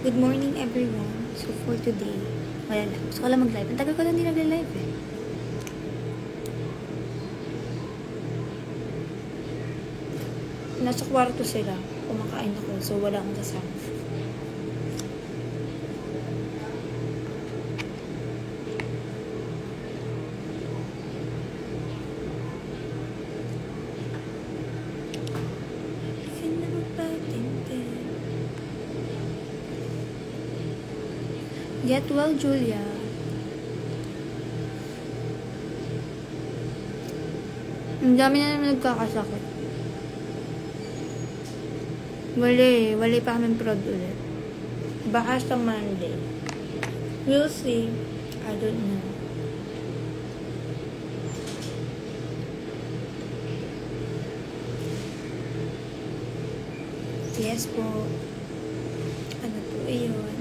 Good morning everyone. So for today, wala lang. Gusto ko lang mag-live. Ang tagal ko lang hindi nag-live eh. Nasa kwarto sila. Kumakain ako. So wala akong kasama. Get well, Julia. Ang dami na naman nagkakasakit. Wali pa kami prod ulit. Baka sa Monday. We'll see. I don't know. Yes po. Ano po iyon?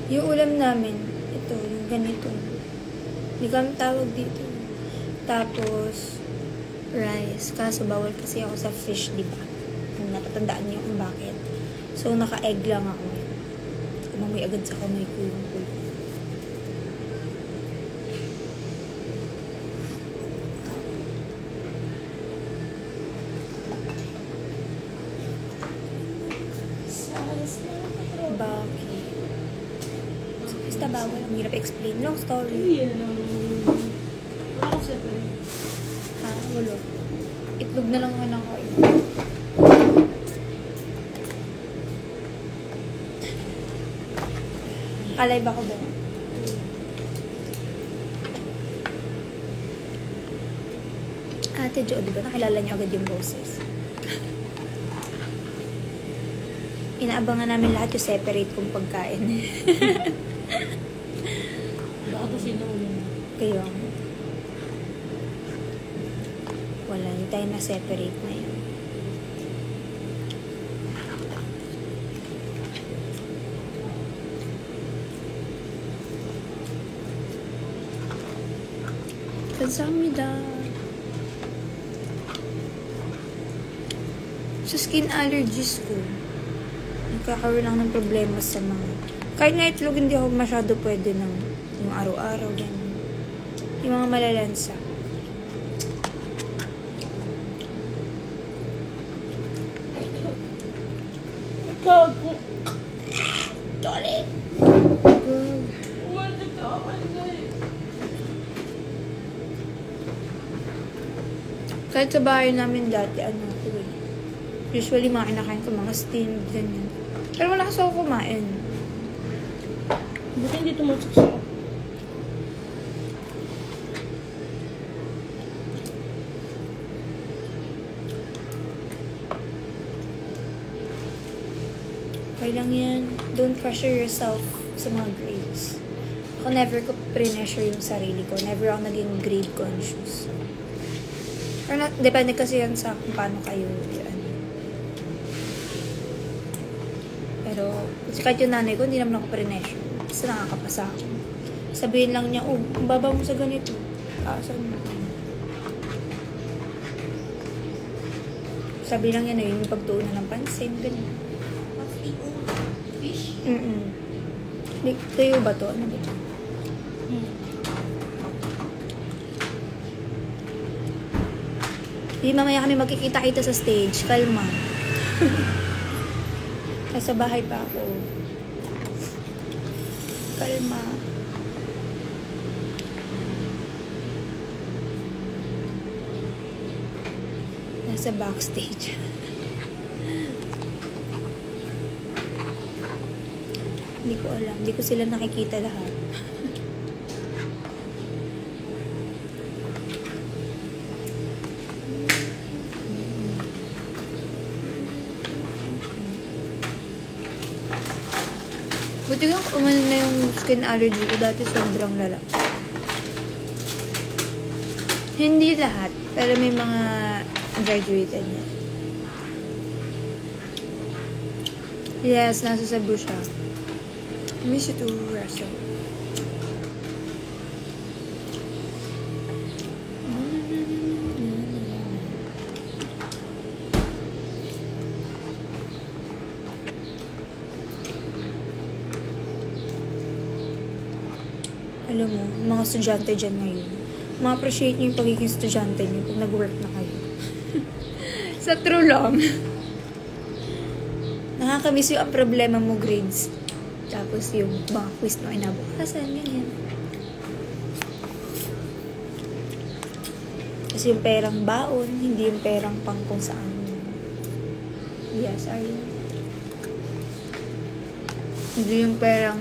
Yung ulam namin, ito, yung ganito. Hindi kami tawag dito. Tapos, rice. Kaso bawal kasi ako sa fish, di ba? Natatandaan niyo kung bakit. So, naka-egg lang ako. Umamoy agad sa kamay ko yung ulam. Bakit? Basta bawal. Ang hirap explain. Long story. Wala ko separate. Ha? Wala. Itlog na lang ako ng kain. Alive ako ba? Ate Jo, di ba? Nakilala niyo agad yung boses. Inaabangan namin lahat yung separate kong pagkain. Baka kasi naman. Kaya, wala. Hindi tayo na separate na yun. Kamsahamnida. Sa skin allergies ko, nagkakaroon lang ng problema sa mga... Kahit nga itlog, hindi ako masyado pwede ng yung araw-araw, ganyan. Yung mga malalansa. Gago. Sorry. Umalit ka. Kahit sa bahay namin dati, usually mga kinakain ko, mga steamed, ganyan. Pero wala kasi ako kumain. Buti hindi tumusok sa ako. Okay lang yan. Don't pressure yourself sa mga grades. Ako never ko pre-pressure yung sarili ko. Never ako naging grade conscious. Pero depende kasi yan sa kung paano kayo yan. Pero, kasi kahit yung nanay ko, hindi naman ako pre-pressure. Kasi nakakapasa ako. Sabihin lang niya, oh, ang baba mo sa ganito. Kaasan mo. Sabi lang yan, yung pagtuunan ng pansin, ganyan. Fish? Tuyo ba to? Ano ba ito? Hindi mamaya kami magkikita-kita sa stage. Kalma. Nasa bahay pa ako. Kalma. Nasa backstage. Hindi ko alam. Hindi ko sila nakikita lahat. Buti nga umano na yung skin allergy ko. Dati sobrang lala. Hindi lahat. Pero may mga graduated niya. Yes, nasa Cebu siya. Miss you too, Russell. Alam mo, mga estudyante dyan ngayon, ma-appreciate nyo yung pagiging estudyante nyo pag nag-work na kayo. Sa true lang. Nakakamiss yung ang problema mo grades. Tapos yung mga quiz na inabukasan, ganyan. Kasi yung perang baon, hindi yung perang pang kung saan. Yes, are you? Hindi yung perang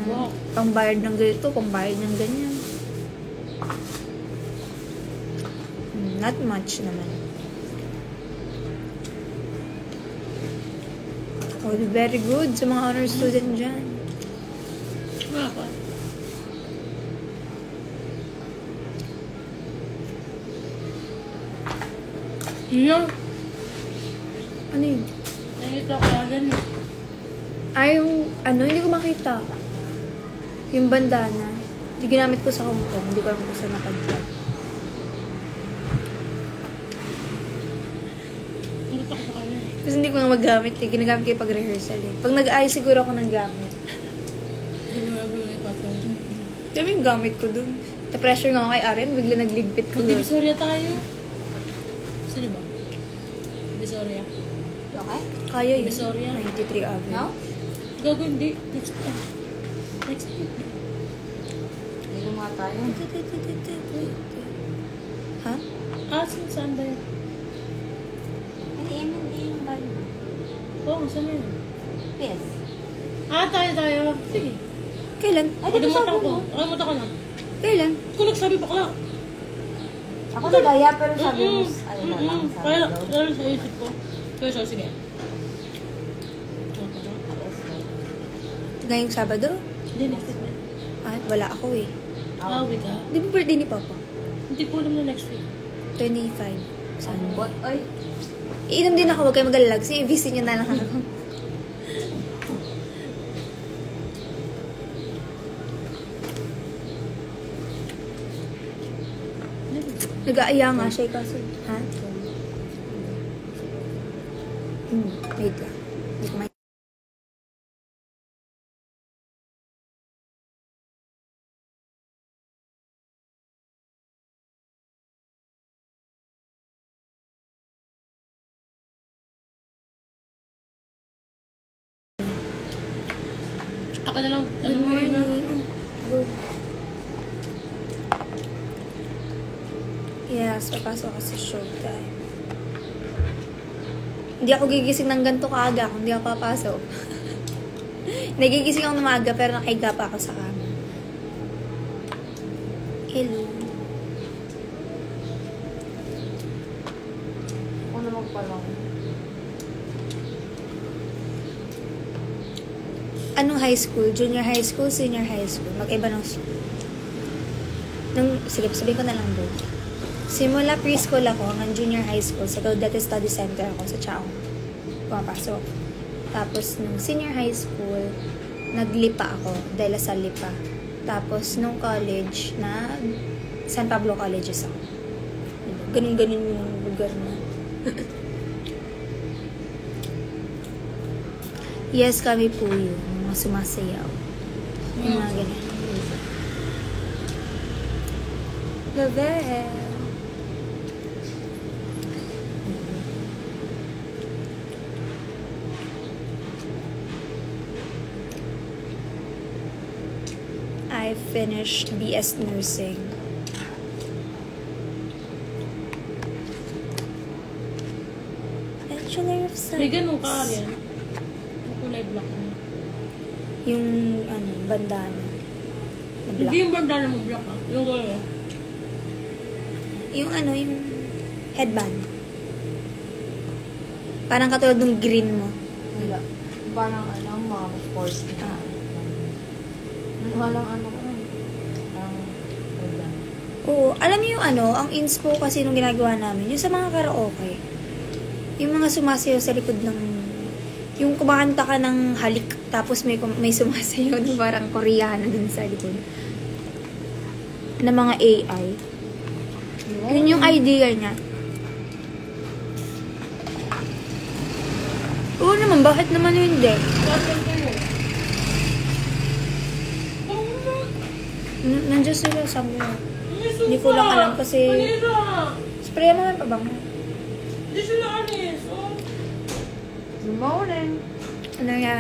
pangbayad ng ganito, pangbayad ng ganyan. Not much naman. Oh, very good sa mga honor student dyan. Wala pa. Iya. Ano yun? Nakita ko yan eh. Ay, yung, hindi ko makita. Yung bandana. Yung ginamit ko sa Hong Kong. Hindi ko alam kung saan nakadyan. Nakita ko sa kanya eh. Kasi hindi ko nga magamit eh. Ginagamit ko yung pag-rehearsal eh. Pag nag-ayos siguro ako ng gamit. Hindi mo nabulong ipatong. Dami yung gamit ko dun. Na-pressure nga ako kay Aren. Bigla nagligpit ko dun. Divisoria tayo. Saan ba? Divisoria. Okay? Kaya yun. Divisoria. 93 average. No? Gago hindi. Next time. Next week. Hindi mga tayo. Ha? Saan ba yun? Hindi, hindi yung bali. Oo, saan yun? Yes. Tayo. Sige. Kailan? Ay, di ba Kalimutan sabi ko. mo? Kalimutan ko na. Kailan? Kung nagsabi pa ka. Ako nagaya, pero sabi mo, ano na lang, sabi Kaya, daw. lalo sa isip ko. Kaya so, sige. Ngayong Sabado? Hindi, next week. Wala ako eh. Awit ka. Di ba birthday ni Papa? Hindi ko alam na next week. 25. Saan? What? Ay, Iinom din ako, huwag kayo mag-alala. Kasi i-visit nyo na lang ako. Nag-aaya nga siya kasi. Ha? Wait lang. Wait, may... Ako na lang. Good morning. Good. Yes, papasok ako sa showtime. Hindi ako gigising ng ganito kaaga kung hindi ako papasok. Nagigising ako ng maaga pero nakahiga pa ako sa kama. Hello. ako na magpalong. Anong high school? Junior high school, senior high school? Mag-iba ng school. Sige, sabihin ko na lang doon. Simula preschool ako hanggang junior high school. Sa Gaudete Study Center ako sa Chaong. Pumapasok. Tapos, nung senior high school, naglipa ako dahil sa lipa. Tapos, nung college, San Pablo Colleges ako. Ganun-ganun yung lugar na. Yes, kami po yun. Mga sumasayaw. Yung mga ganyan. Gavel. I finished BS Nursing. Bachelor of Science. May ganun ka rin. Yung kulay black na. Yung, bandana. Na Hindi black. yung bandana mo black ah. Yung gano'n. Yung yung headband. Parang katulad ng green mo. Wala. Parang mga sports na. Walang parang wala. Oo. Alam niyo yung ang inspo kasi nung ginagawa namin, yung sa mga karaoke. Yung mga sumasayaw sa likod ng... Yung kumakanta ka ng halik, tapos may sumasayaw na parang Koreana dun sa likod. Na mga AI. Yun yung idea niya. Oo naman, bakit naman hindi? Bakit kayo? Nandiyan sila somewhere. Hindi ko lang alam kasi... Spray mo naman pabango. Hindi sila alis. Oh. Good morning. Ano nga,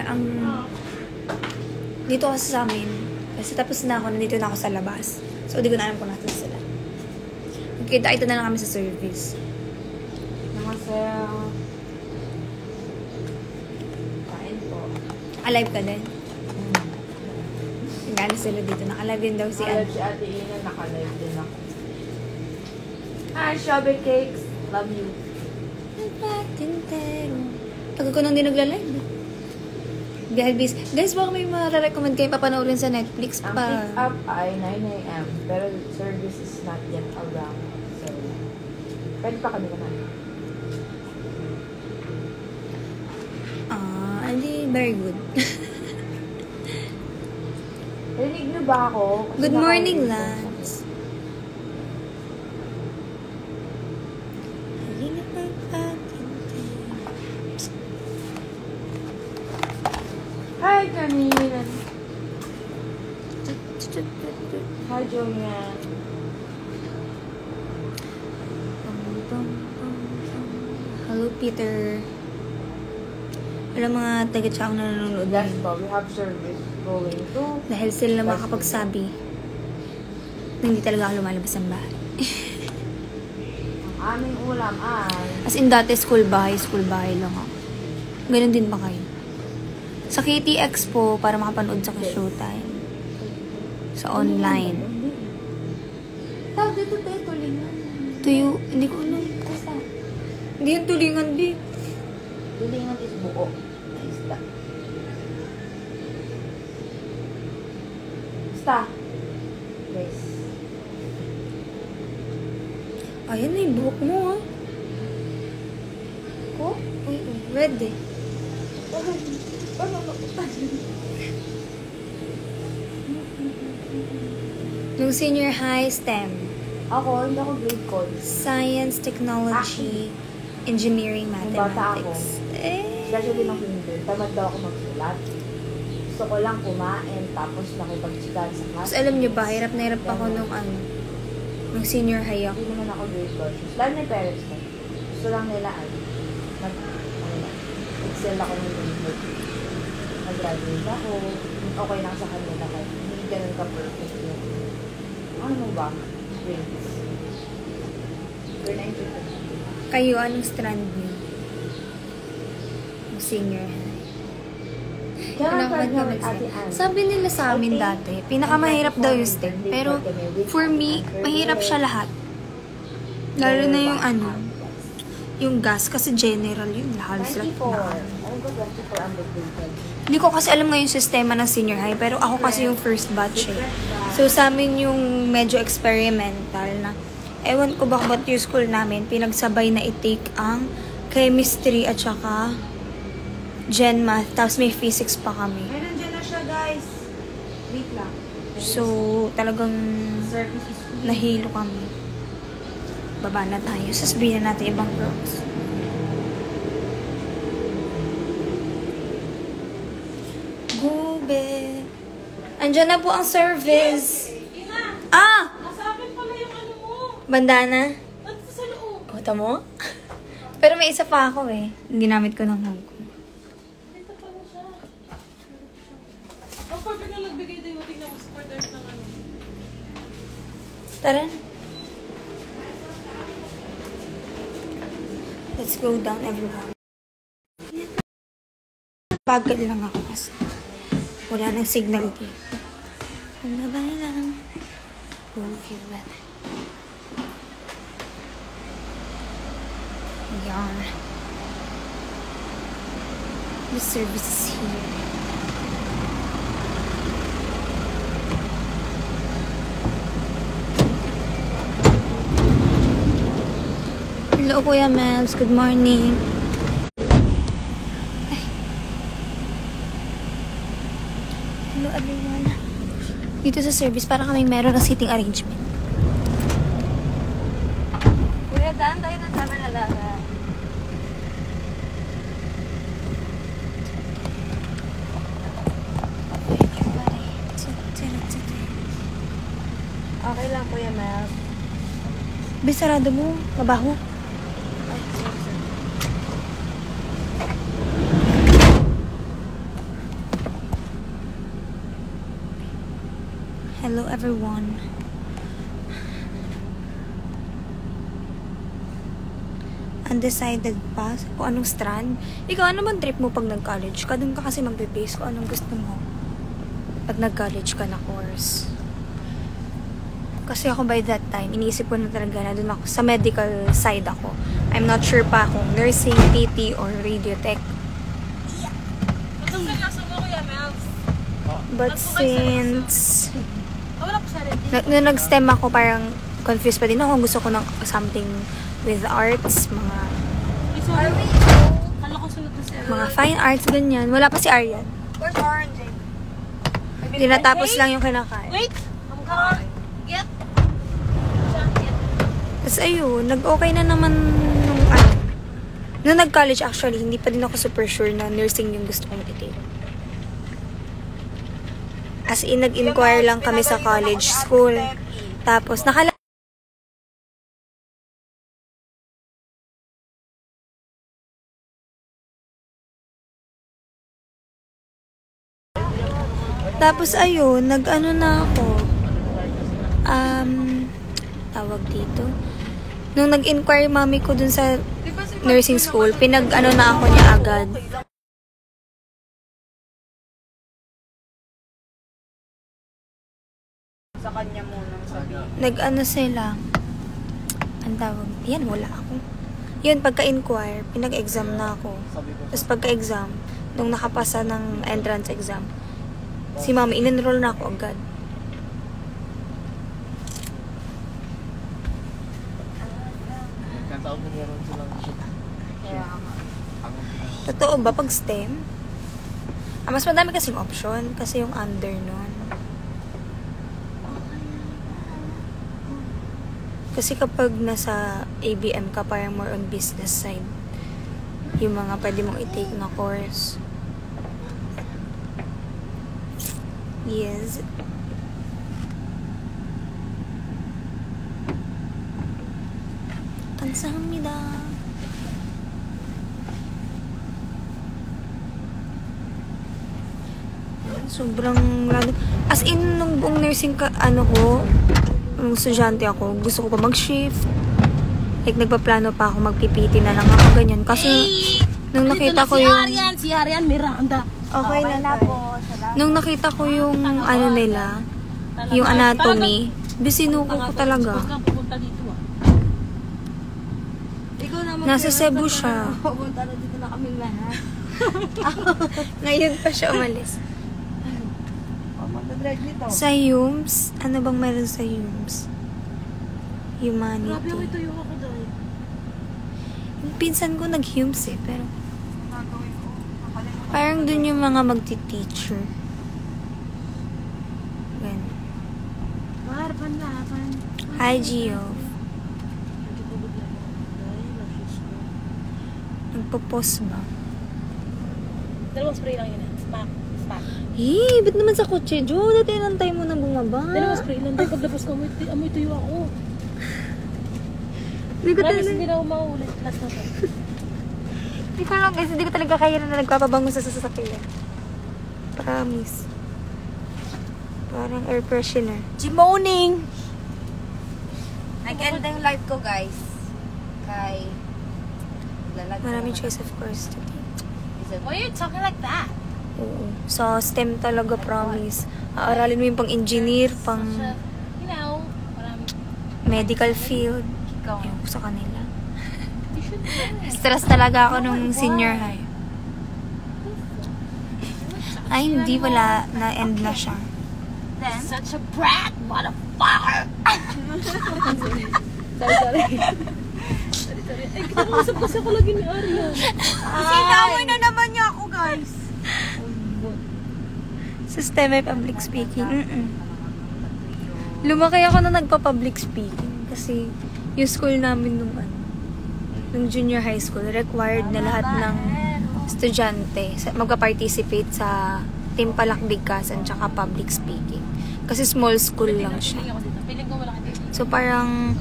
dito kasi sa amin. Kasi tapos na ako, nandito na ako sa labas. So, hindi ko na alam kung natin sila. Kita-kita na lang kami sa service. Namasayaw. Kain po. Alive ka din. Gano'n sila dito. Naka-live din daw si Alive si Ate Ina, naka-live din ako. Hi, strawberry cakes. Love you. Tagal ko nang di nagla-live. Guys, baka may mara-recommend kayo papanoorin sa Netflix Ang pa. pick up ay 9 a.m. Pero service is not yet around. So, pwede pa kami naman. Hindi, very good. Rinig niyo ba ako? Kasi Good morning, naka-headphones Lance. ako. Hi, Camille. Hi, Julian. Hello, Peter. Alam mga taga-tsang na nanonood. Yes, po. We have service going to... Dahil sila makakapagsabi na hindi talaga ako lumalabas ng bahay. Ang aming ulam ay... As in, dati school bahay lang ako. Ganun din ba kayo? Sa KT Expo, para makapanood sa Showtime. Sa online. Tawag dito tayo tulingan. Tuyo, hindi ko alam. Basta. Hindi yung tulingan, di. Tulingan is buo. Na isda. Basta. Guys. Ayan na yung buhok mo, ha? Ko? Red, eh. Nung senior high, STEM. Ako, hindi ako grade call. Science, technology, engineering, Nung bata ako, mathematics. especially nung kinder, tamad daw ako magsulat. Gusto ko lang kumain, tapos nakipagsikan sa class. Tapos alam niyo ba, hirap na hirap ako nung senior high ako. Hindi naman ako grade conscious. Lalo na yung parents ko. Gusto lang nila, excel ako ng university. Nag-graduate ako. Okay lang sa kanila kahit hindi ganun ka-perfect yun. Ano mo ba? Grades. We're 90%. Kayo, anong strand niyo? Yung senior high. Kaya Ano ka mag-STEM? Sabi nila sa amin dati, pinakamahirap daw yung STEM. Pero, for me, mahirap siya lahat. Lalo na yung yung gas, kasi general yun. Halos lahat 24. na. Ano ko 24 ang grade? Hindi ko kasi alam nga yung sistema ng senior high, pero ako kasi yung first batch eh. So, sa amin yung medyo experimental na, ewan ko ba ba't yung school namin, pinagsabay na i-take ang chemistry at saka gen math, tapos may physics pa kami. Ay, nandiyan na siya, guys. Wait lang. So, talagang Service is nahilo kami. Baba na tayo. Sasabihin na natin ibang girls. Gube. Andiyan na po ang service. Ah! Nasa akin pala yung ano mo. Bandana? Nandito sa loob. O, tamo? Pero may isa pa ako eh. Ginamit ko ng Hong Kong. Dito pala siya. Ang perfect na nagbigay din mo. Tingnan mo, supporters ng ano. Tara na. Let's go down, everyone. Bagal lang ako kasi wala nang signal dito. Ano ba lang? Okay, well. Yan. The service is here. Hello, Kuya Mels. Good morning. Ay. Hello, everyone. Dito sa service, para kaming meron na seating arrangement. Kuya, daan tayo ng sama na laga. Okay lang, Kuya Mel. Bisarado mo. Mabaho. Ay, sorry. Hello everyone. Undecided pa kung anong strand. Ikaw, ano bang trip mo pag nag-college ka? Doon ka kasi magbe-base kung anong gusto mo. Pag nag-college ka na course. Kasi ako by that time, iniisip ko na talaga na doon ako, sa medical side ako. I'm not sure pa kung nursing, PT, or radiotech. Anong seryoso mo, Kuya Mels? But since Wala ko sa rin. nung nag-STEM ako, parang confused pa din ako. Gusto ko ng something with arts, Sorry. Kala ko sunod na sir. mga fine arts, ganyan. Wala pa si Aryan. Where's orange? Tinatapos lang yung kinakain. Wait! I'm gonna get jacket. Tapos ayun, nag-okay na naman nung ano. Nung nag-college actually, hindi pa din ako super sure na nursing yung gusto kong i-take. As in, nag-inquire lang kami sa college school. Tapos, Tapos ayun, nag-ano na ako. Tawag dito. Nung nag-inquire mami ko dun sa nursing school, pinag-ano na ako niya agad. Sa kanya muna sabihin. Nag-ano sila. Ang tawag, yan, wala ako. Yun, pagka-inquire, pinag-exam na ako. Tapos pagka-exam, nung nakapasa ng entrance exam, si mami, in-enroll na ako agad. Kaya nga. Totoo ba pag STEM? Mas madami kasing option kasi yung under nun. Kasi kapag nasa ABM ka, parang more on business side. Yung mga pwede mong i-take na course. Yes. 감사합니다. Sobrang random. As in, nung buong nursing ka, nung estudyante ako, gusto ko pa mag-shift. Like, nagpaplano pa ako, magpipiti na lang ako, ganyan. Kasi, nung nakita ko yung... Si Arian Miranda. Okay na po. Salamat. Nung nakita ko yung, ano nila, yung anatomy, bisinuko ko talaga. Huwag kang pupunta dito ah. Ikaw naman. Nasa Cebu siya. Pupunta na dito na kami lahat. Ngayon pa siya umalis. Magdadrive nito. Sa Humes, ano bang meron sa Humes? Grabe ako Humanity. ito yung ako dahil. Yung pinsan ko nag-Humes eh, pero Gagawin ko. Nakalimutan. parang dun yung mga magti-teacher. Ganun. Harapan na, harapan. Hi, Gio. Nagpo-post ba? Dalawang spray lang yun ah. Smack. Smack. Eh, ba't naman sa kotse, Jo? Dati nantay mo na bumaba. Dalawang spray lang. Dahil paglabas ko, amoy tuyo ako. Hindi ko Promise, talaga. hindi na ako maulit. Last na to. Hindi ko lang guys, hindi ko talaga kaya na nagpapabango sa sasakyan. Promise. Parang air freshener. G-moaning! Nag-end na yung live ko, guys. Kay... Maraming choice of course today. Why are you talking like that? Oo. So, STEM talaga, promise. Aaralin mo yung pang engineer, pang You know, parang... medical field. Ikaw. Ayun ko sa kanila. You should know. Stress talaga ako nung senior high. Ay, hindi. Wala. Na-end na siya. Then, Such a brat, motherfucker! Sorry. Ay, kinakusap kasi ako lagi ni Arian. sinaway na naman niya ako, guys. Sa STEM ay public speaking. Lumaki ako na nagpa-public speaking. Kasi yung school namin nung junior high school, required na lahat ng estudyante magpa-participate sa team palakbigkasan tsaka public speaking. Kasi small school lang siya. Feeling ko So parang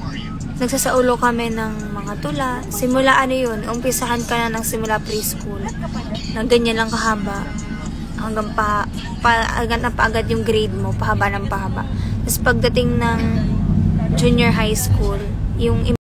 nagsasaulo kami ng mga tula. Simula ano yun, umpisahan ka na ng simula preschool. Na ganyan lang kahaba. Hanggang agad na paagad yung grade mo, pahaba ng pahaba. Tapos pagdating ng junior high school, yung